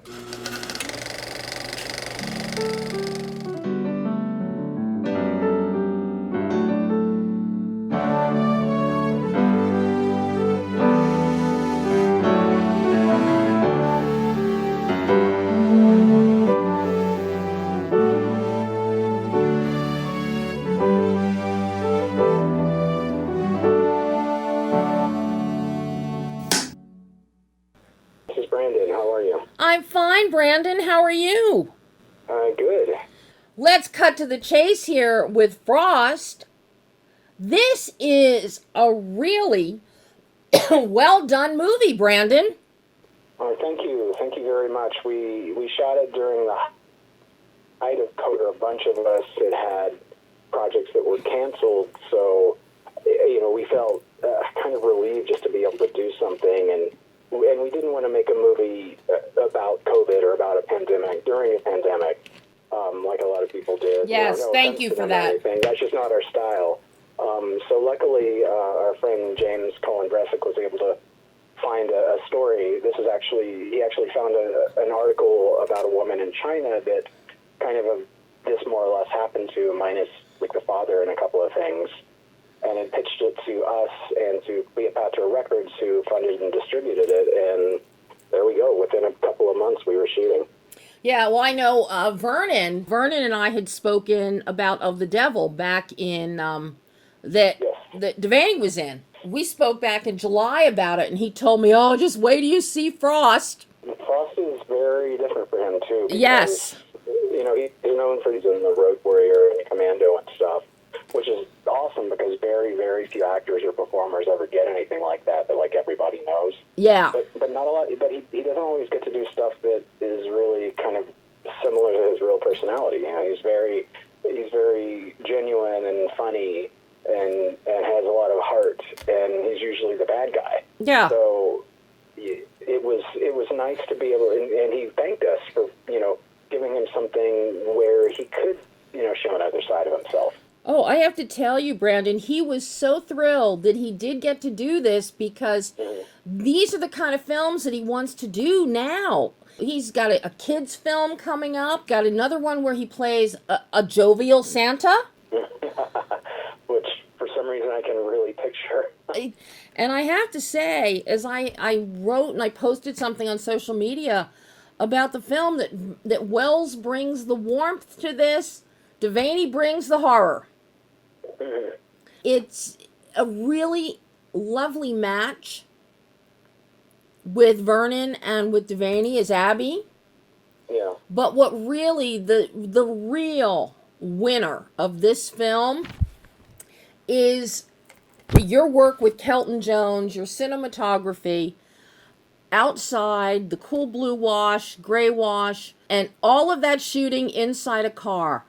This is Brandon. How are you? I'm fine, Brandon. How are you? Good. Let's cut to the chase here with Frost. This is a really well done movie, Brandon. Thank you. Thank you very much. We shot it during the height of COVID. A bunch of us had projects that were canceled, so we felt kind of relieved just to be able to do something, and we didn't want to make a movie about COVID or about a pandemic during a pandemic, like a lot of people did. Yes, no thank you for that. That's just not our style. So luckily, our friend James Cullen Bressack was able to find a story. He actually found an article about a woman in China that kind of this more or less happened to, minus like the father and a couple of things. And it pitched it to us and to Cleopatra Records, who funded and distributed it. And there we go. Within a couple of months, we were shooting. Yeah, well, I know Vernon and I had spoken about Of the Devil back in that Devanny was in. We spoke back in July about it, and he told me, "Oh, just wait till you see Frost." Frost is very different for him too. Because, yes. He's known for he's in the Road Warrior and Commando and stuff, which is awesome because very, very few actors or performers ever get anything like that like everybody knows. Yeah. But not a lot. But he doesn't always get to do stuff that is really kind of similar to his real personality. He's very genuine and funny and has a lot of heart, and he's usually the bad guy. Yeah. So it was nice to be able, and he thanked us for giving him something where he could show another side of himself. Oh, I have to tell you, Brandon, he was so thrilled that he did get to do this because these are the kind of films that he wants to do now. He's got a kid's film coming up, got another one where he plays a jovial Santa. Which, for some reason, I can really picture. And I have to say, as I wrote and I posted something on social media about the film, that Wells brings the warmth to this, Devanny brings the horror. It's a really lovely match with Vernon and with Devanny as Abby. Yeah. But what really, the real winner of this film is your work with Kelton Jones, your cinematography, outside, the cool blue wash, gray wash, and all of that shooting inside a car.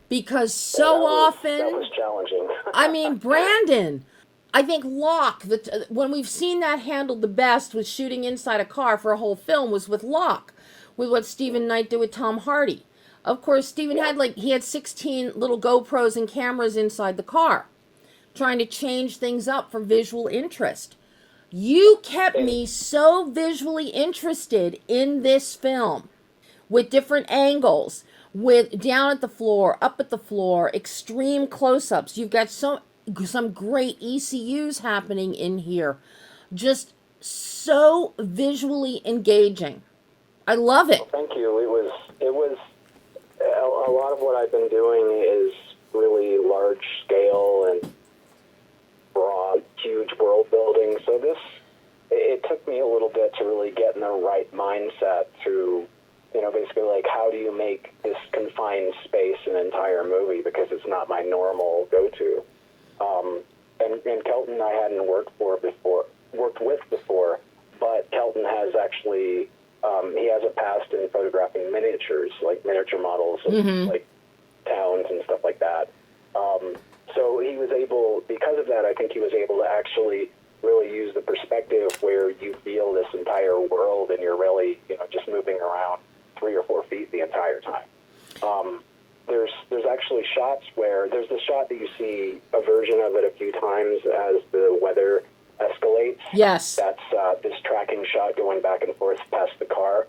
Because often... That was challenging. I mean, Brandon, I think Locke, when we've seen that handled the best with shooting inside a car for a whole film, was with Locke, with what Stephen Knight did with Tom Hardy. Of course, Stephen had 16 little GoPros and cameras inside the car, trying to change things up for visual interest. You kept me so visually interested in this film, with different angles, with down at the floor, up at the floor, extreme close-ups. You've got some great ECUs happening in here. Just so visually engaging. I love it. Well, thank you. It was a lot of what I've been doing is really large scale and broad, huge world building. So it took me a little bit to really get in the right mindset to, basically like, how do you make this confined space an entire movie, because it's not my normal go-to. And Kelton I hadn't worked with before, but Kelton has actually, he has a past in photographing miniatures, like miniature models of like towns and stuff like that. So he was able, because of that, I think he was able to actually really use the perspective where you feel this entire world and you're really, just moving around 3 or 4 feet the entire time. There's actually shots where there's the shot that you see a version of it a few times as the weather escalates. Yes. That's this tracking shot going back and forth past the car,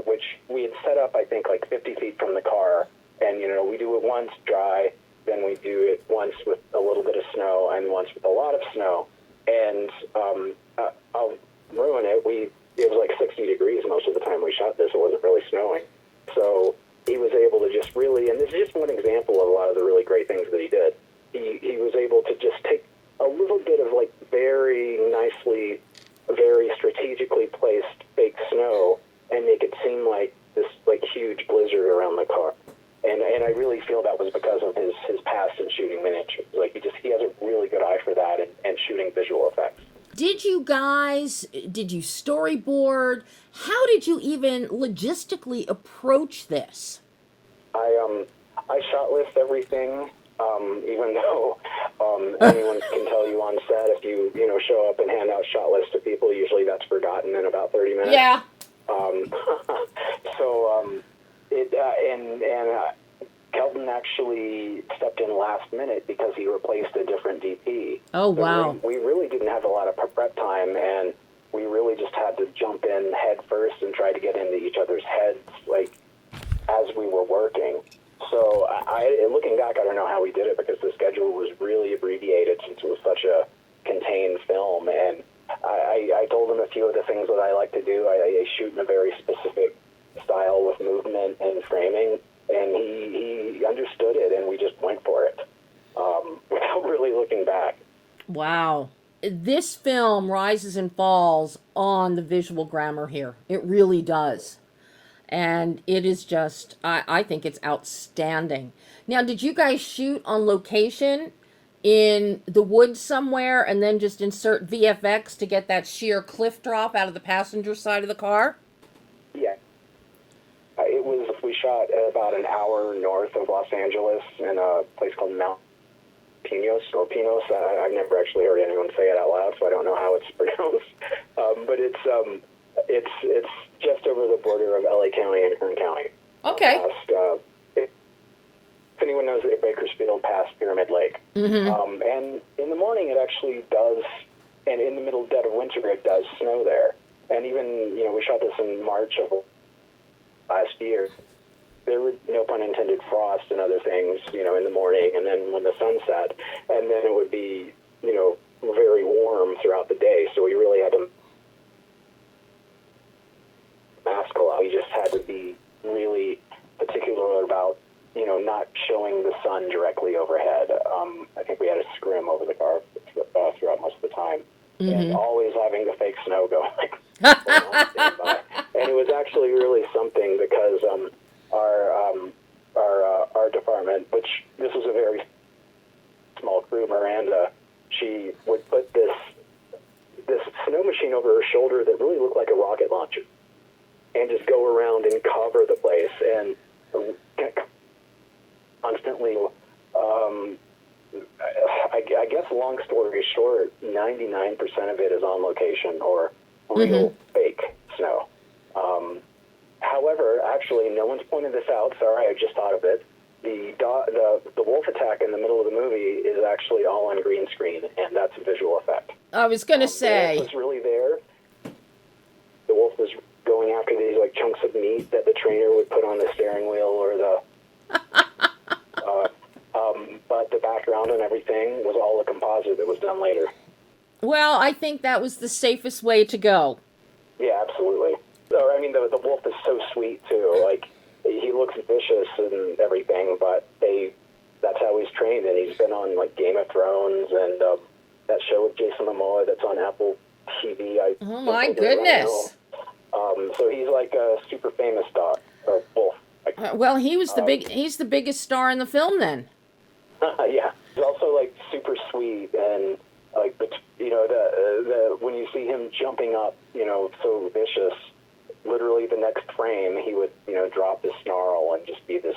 which we had set up, I think, like 50 feet from the car. And, we do it once dry, then we do it once with a little bit of snow and once with a lot of snow. And I'll ruin it. It was like 60 degrees most of the time we shot this. It wasn't really snowing. So he was able to just really, and this is just one example of a lot of the really great things that he did. He was able to just take a little bit of like very nicely, very strategically placed fake snow and make it seem like this like huge blizzard around the car. And I really feel that was because of his past in shooting miniatures. Like he has a really good eye for that and shooting visual effects. Did you storyboard? How did you even logistically approach this? I shot list everything, even though anyone can tell you on set if you show up and hand out shot lists to people, usually that's forgotten in about 30 minutes. Yeah. Kelton actually stepped in last minute because he replaced a different DP. Oh, wow. We really didn't have a lot of prep time, and we really just had to jump in head first and try to get into each other's heads, like, as we were working. So, looking back, I don't know how we did it because the schedule was really abbreviated since it was such a contained film, and I told him a few of the things that I like to do. I shoot in a very specific style with movement and framing, and he understood it, and we just went for it without really looking back. Wow. This film rises and falls on the visual grammar here. It really does. And it is just, I think it's outstanding. Now, did you guys shoot on location in the woods somewhere and then just insert VFX to get that sheer cliff drop out of the passenger side of the car? Yeah. We shot about an hour north of Los Angeles in a place called Mount Pinos or Pinos. I've never actually heard anyone say it out loud, so I don't know how it's pronounced. But it's just over the border of LA County and Kern County. Okay. If anyone knows it, Bakersfield past Pyramid Lake. Mm-hmm. And in the morning it actually does, and in the middle dead of winter it does snow there. And even, we shot this in March of last year. There were, no pun intended, frost and other things, in the morning, and then when the sun set, and then it would be, very warm throughout the day, so we really had to mask a lot. We just had to be really particular about, not showing the sun directly overhead. I think we had a scrim over the car throughout most of the time, and always having the fake snow going on standby. And it was actually really something because our department, which this was a very small crew, Miranda, she would put this snow machine over her shoulder that really looked like a rocket launcher, and just go around and cover the place and constantly. I guess, long story short, 99% of it is on location or real fake snow. However, actually, no one's pointed this out. Sorry, I just thought of it. The wolf attack in the middle of the movie is actually all on green screen, and that's a visual effect. I was going to say. The wolf was really there. The wolf was going after these chunks of meat that the trainer would put on the steering wheel or the. But the background and everything was all a composite that was done later. Well, I think that was the safest way to go. Yeah, absolutely. So, the wolf is so sweet, too. He looks vicious and everything, but that's how he's trained, and he's been on, Game of Thrones and that show with Jason Momoa that's on Apple TV. Oh, my goodness. So he's a super famous dog, or wolf. Well, he's the biggest star in the film, then. Yeah. He's also, super sweet, and, when you see him jumping up, so vicious, literally the next frame, he would, drop his snarl and just be this,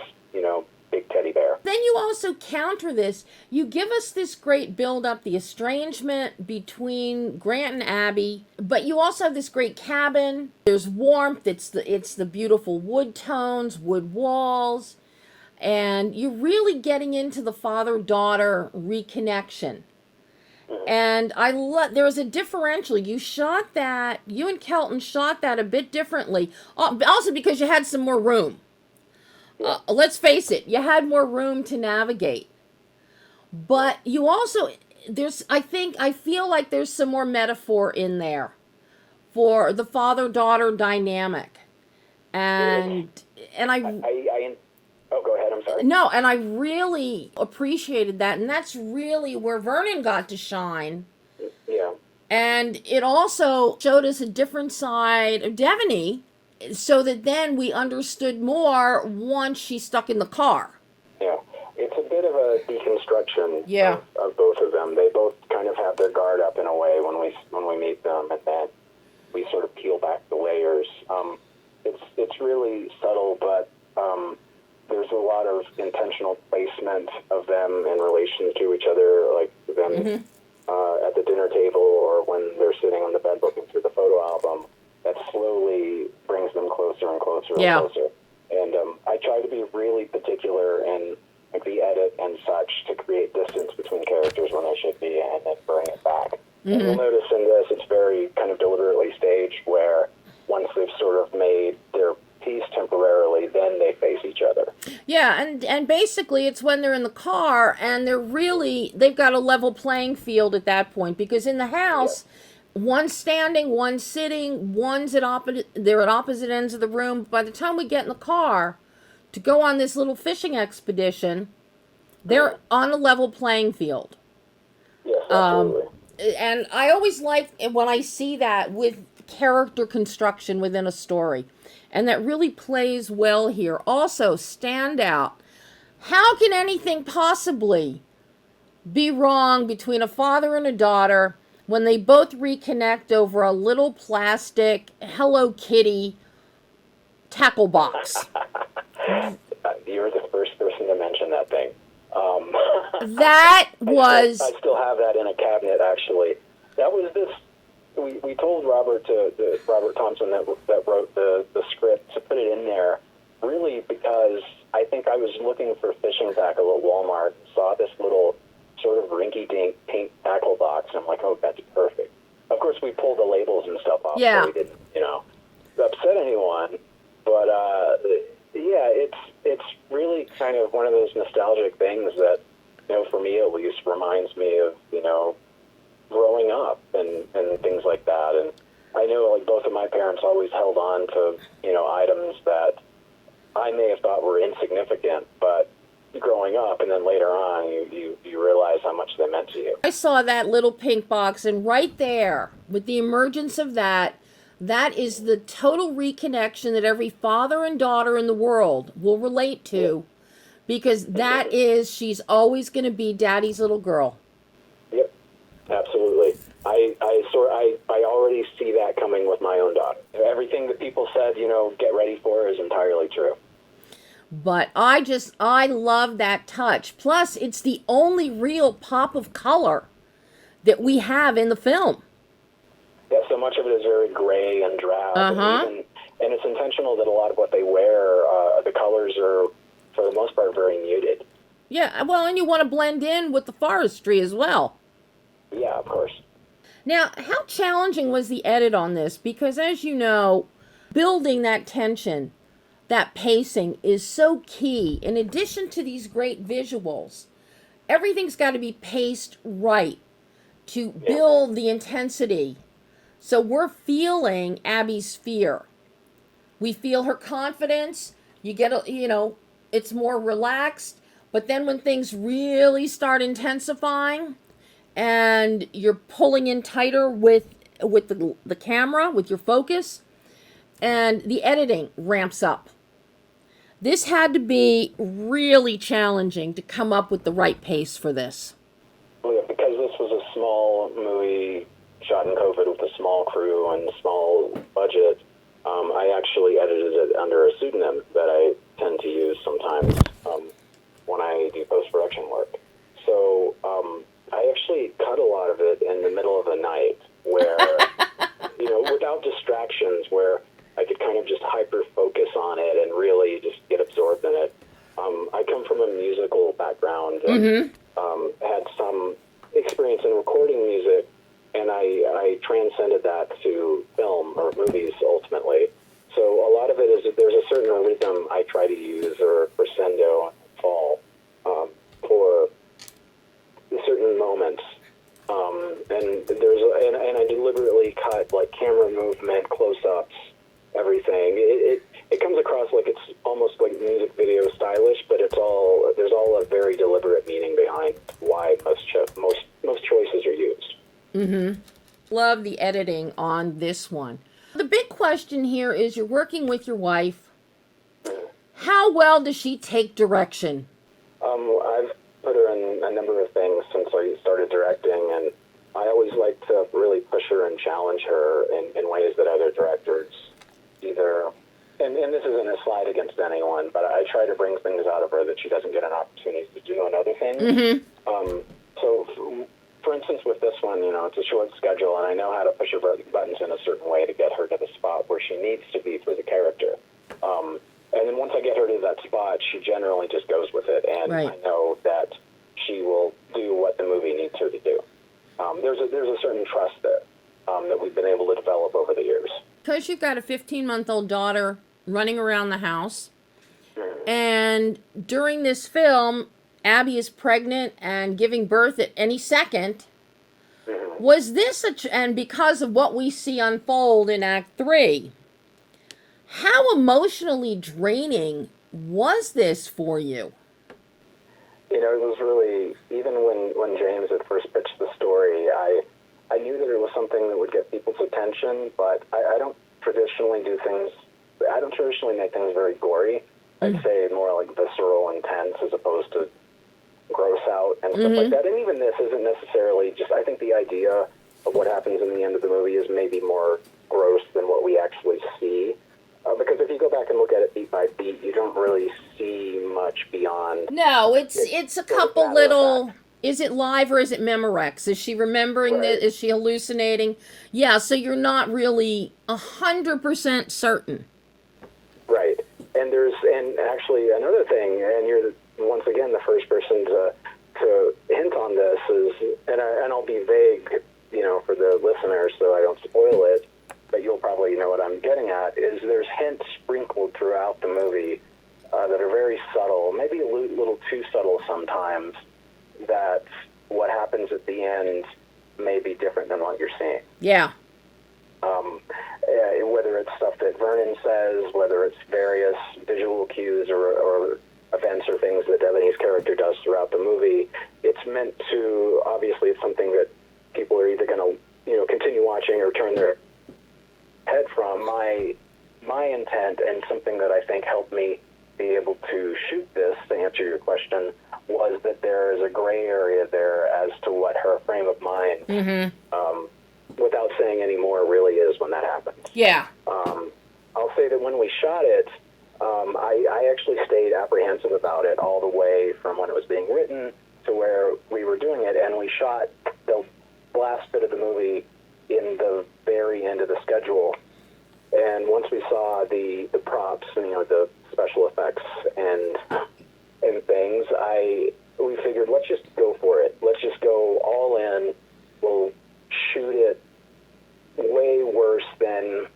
big teddy bear. Then you also counter this. You give us this great build-up, the estrangement between Grant and Abby, but you also have this great cabin. There's warmth. It's the beautiful wood tones, wood walls, and you're really getting into the father-daughter reconnection. And there was a differential. You and Kelton shot that a bit differently. Also because you had some more room. Let's face it, you had more room to navigate. But you also, I feel like there's some more metaphor in there for the father-daughter dynamic. And oh, go ahead, I'm sorry. No, and I really appreciated that, and that's really where Vernon got to shine. Yeah. And it also showed us a different side of Devanny, so that then we understood more once she's stuck in the car. Yeah. It's a bit of a deconstruction Yeah. of both of them. They both kind of have their guard up in a way when we meet them, and then we sort of peel back the layers. It's really subtle, but there's a lot of intentional placement of them in relation to each other, like them at the dinner table or when they're sitting on the bed looking through the photo album. That slowly brings them closer and closer and closer. And I try to be really particular in like the edit and such to create distance between characters when they should be, and then bring it back. And you'll notice in this, it's very kind of deliberately staged, where once they've sort of made their peace temporarily, then they face each other. Yeah, and basically it's when they're in the car and they've got a level playing field at that point, because in the house, one's standing, one's sitting, they're at opposite ends of the room. By the time we get in the car to go on this little fishing expedition, they're on a level playing field. Yes, absolutely. And I always like when I see that with character construction within a story. And that really plays well here. Also, standout. How can anything possibly be wrong between a father and a daughter when they both reconnect over a little plastic Hello Kitty tackle box? You're the first person to mention that thing. That was... I still have that in a cabinet, actually. That was this... We told Robert Thompson that wrote the script to put it in there, really because I think I was looking for fishing tackle at Walmart and saw this little sort of rinky-dink pink tackle box, and I'm like, oh, that's perfect. Of course, we pulled the labels and stuff off, so we didn't, upset anyone. But it's really kind of one of those nostalgic things that, for me at least, reminds me of, growing up and things like that. And I know, like, both of my parents always held on to, items that I may have thought were insignificant, but growing up and then later on, you realize how much they meant to you. I saw that little pink box, and right there, with the emergence of that is the total reconnection that every father and daughter in the world will relate to, because that is, she's always going to be daddy's little girl. Yep, absolutely. I already see that coming with my own daughter. Everything that people said, get ready for is entirely true. But I love that touch. Plus, it's the only real pop of color that we have in the film. Yeah, so much of it is very gray and drab. And it's intentional that a lot of what they wear, the colors are, for the most part, very muted. Yeah, well, and you want to blend in with the forestry as well. Yeah, of course. Now, how challenging was the edit on this? Because, as you know, building that tension, that pacing is so key. In addition to these great visuals, everything's got to be paced right to build the intensity. So we're feeling Abby's fear. We feel her confidence. You get, it's more relaxed. But then when things really start intensifying and you're pulling in tighter with the camera, with your focus, and the editing ramps up. This had to be really challenging to come up with the right pace for this. Well, yeah, because this was a small movie shot in COVID with a small crew and small budget, I actually edited it under a pseudonym that I tend to use sometimes when I do post-production work. So I actually cut a lot of it in the middle of the night where, without distractions, where I could kind of just hyper-focus on it and really just get absorbed in it. I come from a musical background and had some experience in recording music, and I transcended that to film or movies ultimately. So a lot of it is that there's a certain rhythm I try to use, or crescendo, fall, for certain moments. And I deliberately cut like camera movement, close-ups, everything. It comes across like it's almost like music video stylish, but there's all a very deliberate meaning behind why most choices are used. Mm-hmm. Love the editing on this one. The big question here is, you're working with your wife. How well does she take direction? I've put her in a number of things since I started directing, and I always like to really push her and challenge her in ways that other directors either, and this isn't a slide against anyone, but I try to bring things out of her that she doesn't get an opportunity to do on other things. Mm-hmm. So, for instance, with this one, it's a short schedule, and I know how to push her buttons in a certain way to get her to the spot where she needs to be for the character. And then once I get her to that spot, she generally just goes with it, and right. I know that she will do what the movie needs her to do. There's a certain trust there that we've been able to develop over the years. Because you've got a 15-month-old daughter running around the house, and during this film, Abby is pregnant and giving birth at any second. Was this and because of what we see unfold in Act 3, how emotionally draining was this for you? It was really, even when James had first pitched the story, I knew that it was something that would get people's attention, but I don't traditionally make things very gory. I'd say more like visceral, intense, as opposed to gross out and stuff like that. And even this isn't necessarily just, I think the idea of what happens in the end of the movie is maybe more gross than what we actually see. Because if you go back and look at it beat by beat, you don't really see much beyond. No, it's a couple little. Is it live or is it Memorex? Is she remembering this? Is she hallucinating? Yeah, so you're not really 100% certain. Right, and actually another thing, and you're once again the first person to hint on this is, and I'll be vague, for the listeners, so I don't spoil it. But you'll probably know what I'm getting at, is there's hints sprinkled throughout the movie that are very subtle, maybe a little too subtle sometimes, that what happens at the end may be different than what you're seeing. Yeah. Whether it's stuff that Vernon says, whether it's various visual cues or events or things that Devanny's character does throughout the movie, it's meant to, obviously it's something that people are either going to, continue watching or turn their head from. My intent, and something that I think helped me be able to shoot this, to answer your question, was that there is a gray area there as to what her frame of mind, without saying any more, really is when that happens. Yeah. I'll say that when we shot it, I actually stayed apprehensive about it all the way from when it was being written to where we were doing it, and we shot the last bit of the movie in the very end of the schedule. And once we saw the props and the special effects and things, we figured, let's just go for it. Let's just go all in. We'll shoot it way worse than.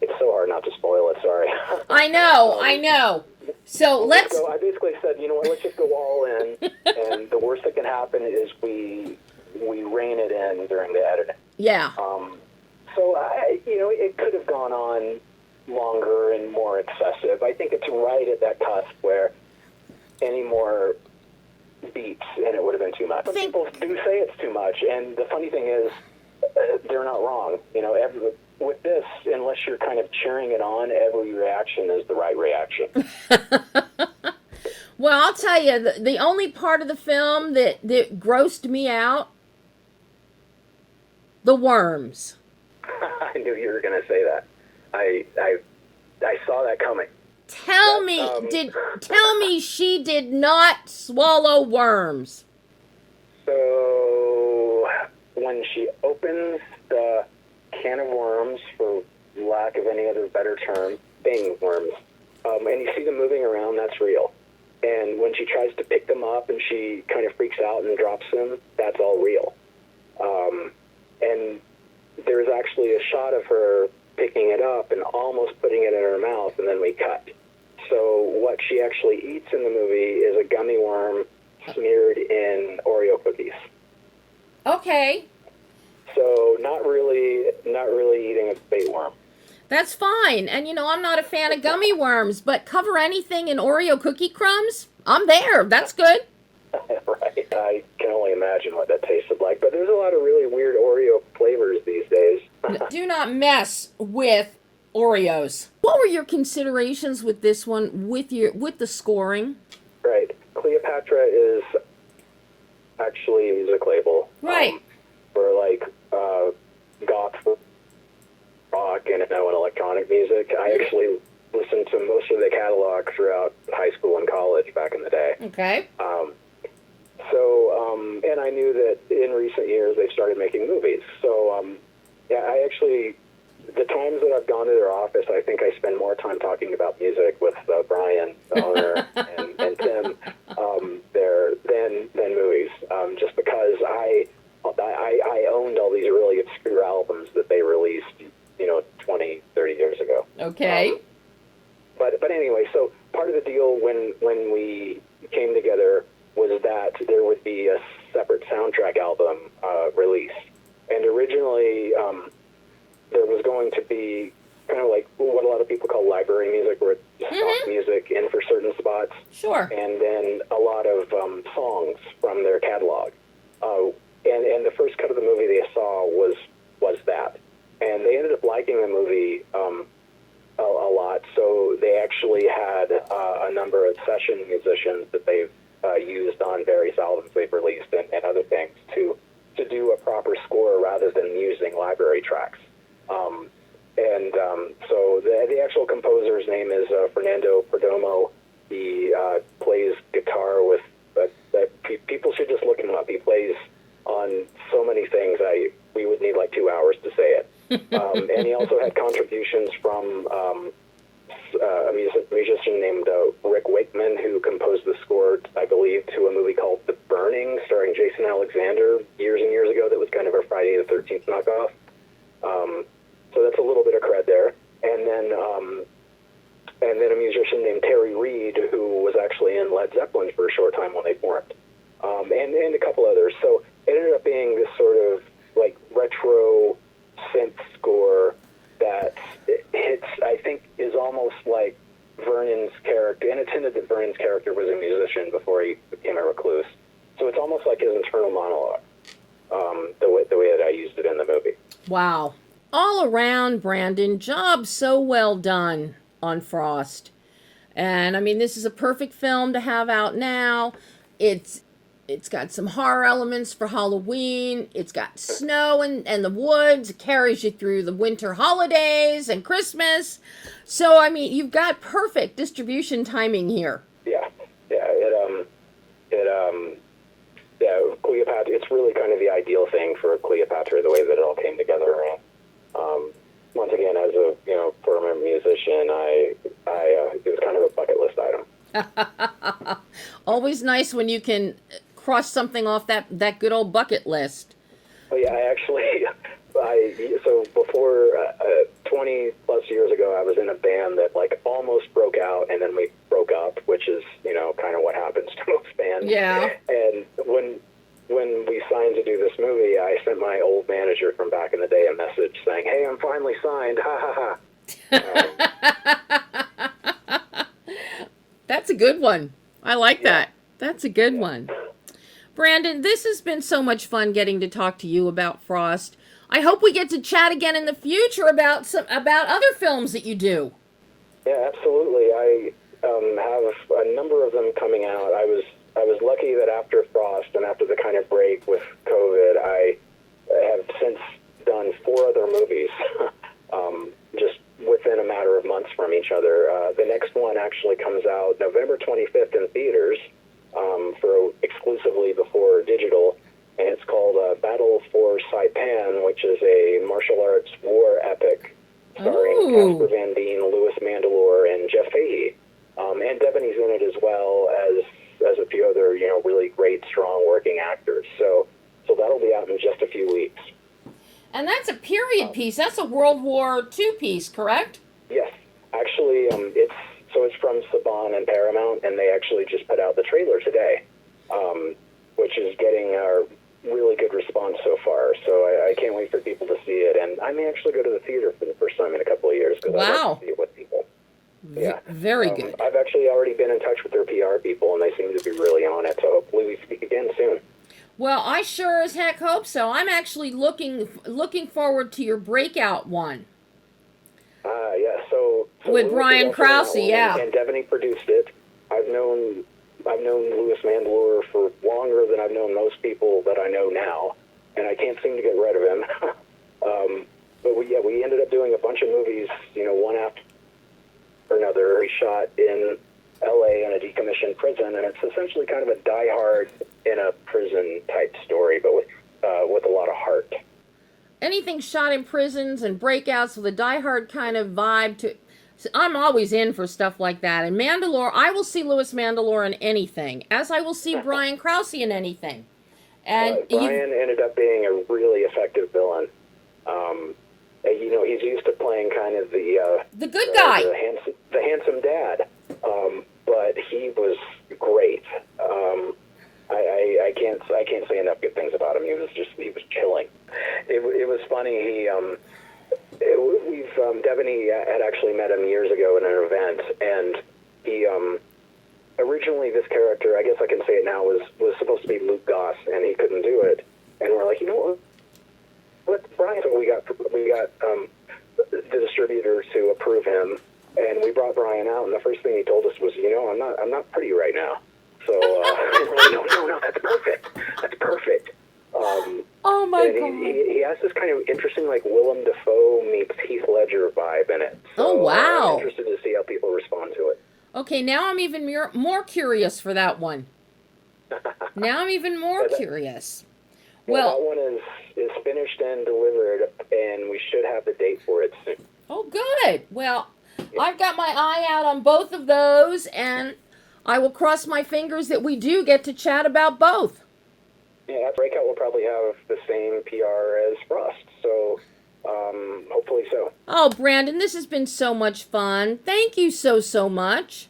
It's so hard not to spoil it. Sorry. I know. So let's. I basically said, let's just go all in, and the worst that can happen is we rein it in during the editing. Yeah. So, it could have gone on longer and more excessive. I think it's right at that cusp where any more beats and it would have been too much. Some people do say it's too much, and the funny thing is, they're not wrong. With this, unless you're kind of cheering it on, every reaction is the right reaction. Well, I'll tell you, the only part of the film that grossed me out, the worms. I knew you were going to say that. I saw that coming. Tell me she did not swallow worms. So when she opens the can of worms, for lack of any other better term, Bing worms, and you see them moving around, that's real. And when she tries to pick them up and she kind of freaks out and drops them, that's all real. And there's actually a shot of her picking it up and almost putting it in her mouth, and then we cut. So what she actually eats in the movie is a gummy worm smeared in Oreo cookies. Okay. So not really eating a bait worm. That's fine. And, I'm not a fan of gummy worms, but cover anything in Oreo cookie crumbs? I'm there. That's good. Right. I can only imagine what that tasted like. But there's a lot of really weird Oreo flavors these days. Do not mess with Oreos. What were your considerations with this one, with the scoring? Right. Cleopatra is actually a music label. Right. For goth rock and electronic music. I actually listened to most of the catalog throughout high school and college back in the day. Okay. And I knew that in recent years they've started making movies. So, I actually, the times that I've gone to their office, I think I spend more time talking about music with Brian, the owner, and Tim there than movies, just because I owned all these really obscure albums that they released, 20, 30 years ago. Okay. But anyway, so part of the deal when we came together was that there would be a separate soundtrack album released. And originally, there was going to be kind of like what a lot of people call library music, where it's stock music in for certain spots. Sure. And then a lot of songs from their catalog. And the first cut of the movie they saw was that. And they ended up liking the movie a lot, so they actually had a number of session musicians that they've used on various albums they've released and other things to do a proper score rather than using library tracks. So the actual composer's name is Fernando Perdomo. He plays guitar with, people should just look him up. He plays on so many things, we would need like 2 hours to say it. And he also had contributions from a musician named Rick Wakeman, who composed the score, I believe, to a movie called The Burning, starring Jason Alexander years and years ago. That was kind of a Friday the 13th knockoff. So that's a little bit of cred there. And then a musician named Terry Reid, who was actually in Led Zeppelin for a short time when they formed, and a couple others. So it ended up being this sort of like retro synth score that hits, I think, is almost like Vernon's character, and it's hinted that Vernon's character was a musician before he became a recluse. So it's almost like his internal monologue, the way that I used it in the movie. Wow. All around, Brandon, job so well done on Frost. And, I mean, this is a perfect film to have out now. It's got some horror elements for Halloween. It's got snow and the woods. It carries you through the winter holidays and Christmas. So, I mean, you've got perfect distribution timing here. Yeah. Cleopatra, it's really kind of the ideal thing for Cleopatra, the way that it all came together. And once again, as a former musician, it was kind of a bucket list item. Always nice when you can cross something off that good old bucket list. Oh yeah, so before 20 plus years ago, I was in a band that like almost broke out, and then we broke up, which is kind of what happens to most bands. Yeah. And when we signed to do this movie, I sent my old manager from back in the day a message saying, "Hey, I'm finally signed. Ha ha ha." That's a good one. I like that. That's a good one. Brandon, this has been so much fun getting to talk to you about Frost. I hope we get to chat again in the future about other films that you do. Yeah, absolutely. I have a number of them coming out. I was lucky that after Frost and after the kind of break with COVID, I have since done 4 other movies, just within a matter of months from each other. The next one actually comes out November 25th in theaters, for exclusively before digital, and it's called Battle for Saipan, which is a martial arts war epic starring Casper Van Dien, Louis Mandylor, and Jeff Fahey. And Devanny's in it as well as a few other really great, strong working actors. So So that'll be out in just a few weeks. And that's a period piece. That's a World War II piece, correct? Yes. Actually, it's from Saban and Paramount, and they actually just put out the trailer today, which is getting a really good response so far. So I can't wait for people to see it, and I may actually go to the theater for the first time in a couple of years because I like to see it with people. Yeah, very good. I've actually already been in touch with their PR people, and they seem to be really on it. So hopefully we speak again soon. Well, I sure as heck hope so. I'm actually looking forward to your breakout one. Yeah. So with Lewis Brian Krause, yeah. and Devanny produced it. I've known Louis Mandylor for longer than I've known most people that I know now, and I can't seem to get rid of him. But we ended up doing a bunch of movies, one after another. He shot in L.A. in a decommissioned prison, and it's essentially kind of a Die Hard in a prison type story, but with a lot of heart. Anything shot in prisons and breakouts with a Die Hard kind of vibe to... I'm always in for stuff like that. And Mandylor, I will see Louis Mandylor in anything, as I will see Brian Krause in anything. And Brian ended up being a really effective villain. He's used to playing kind of the good guy, the handsome dad, but he was great. I can't say enough good things about him. He was chilling. It was funny. Devanny had actually met him years ago in an event, and he originally, this character, I guess I can say it now, was supposed to be Luke Goss, and he couldn't do it. And we're like, what, Brian? So we got the distributor to approve him, and we brought Brian out, and the first thing he told us was, I'm not pretty right now. So we're like, no, that's perfect. That's perfect. Oh my God! He has this kind of interesting, like Willem Dafoe meets Heath Ledger vibe in it. So, oh wow! I'm interested to see how people respond to it. Okay, now I'm even more curious for that one. Now I'm even more curious. Well, that one is finished and delivered, and we should have the date for it soon. Oh, good. Well, yeah. I've got my eye out on both of those, and I will cross my fingers that we do get to chat about both. Yeah, Breakout will probably have the same PR as Frost, so hopefully so. Oh, Brandon, this has been so much fun. Thank you so much.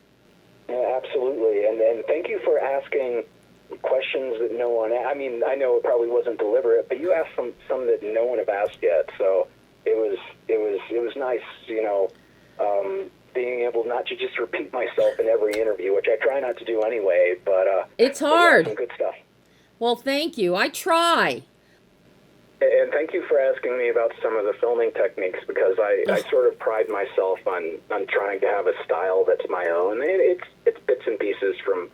Yeah, absolutely, and thank you for asking questions that no one... I mean, I know it probably wasn't deliberate, but you asked some that no one have asked yet, so it was nice, being able not to just repeat myself in every interview, which I try not to do anyway, but... it's hard. Some good stuff. Well, thank you. I try. And thank you for asking me about some of the filming techniques, because I sort of pride myself on trying to have a style that's my own. It's bits and pieces from,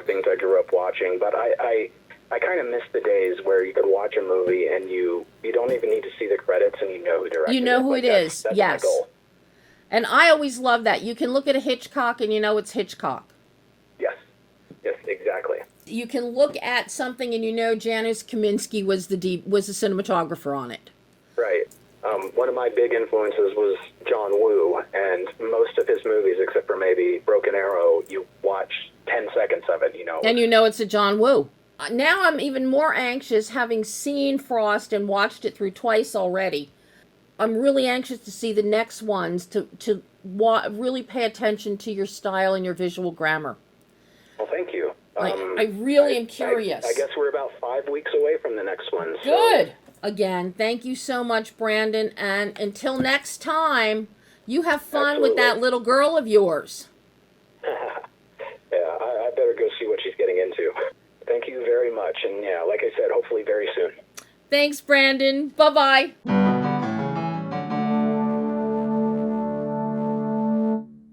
things I grew up watching, but I kind of miss the days where you could watch a movie and you don't even need to see the credits and you know who directed it. You know who it is, that's yes. my goal. And I always love that. You can look at a Hitchcock and you know it's Hitchcock. Yes, exactly. You can look at something and you know Janusz Kaminski was the cinematographer on it. Right. One of my big influences was John Woo, and most of his movies, except for maybe Broken Arrow, you watch 10 seconds of it, And you know it's a John Woo. Now I'm even more anxious, having seen Frost and watched it through twice already. I'm really anxious to see the next ones, to really pay attention to your style and your visual grammar. Well, thank you. I really am curious. I guess we're about 5 weeks away from the next one. So. Good. Again, thank you so much, Brandon. And until next time, you have fun with that little girl of yours. Yeah, I better go see what she's getting into. Thank you very much. And yeah, like I said, hopefully very soon. Thanks, Brandon. Bye-bye.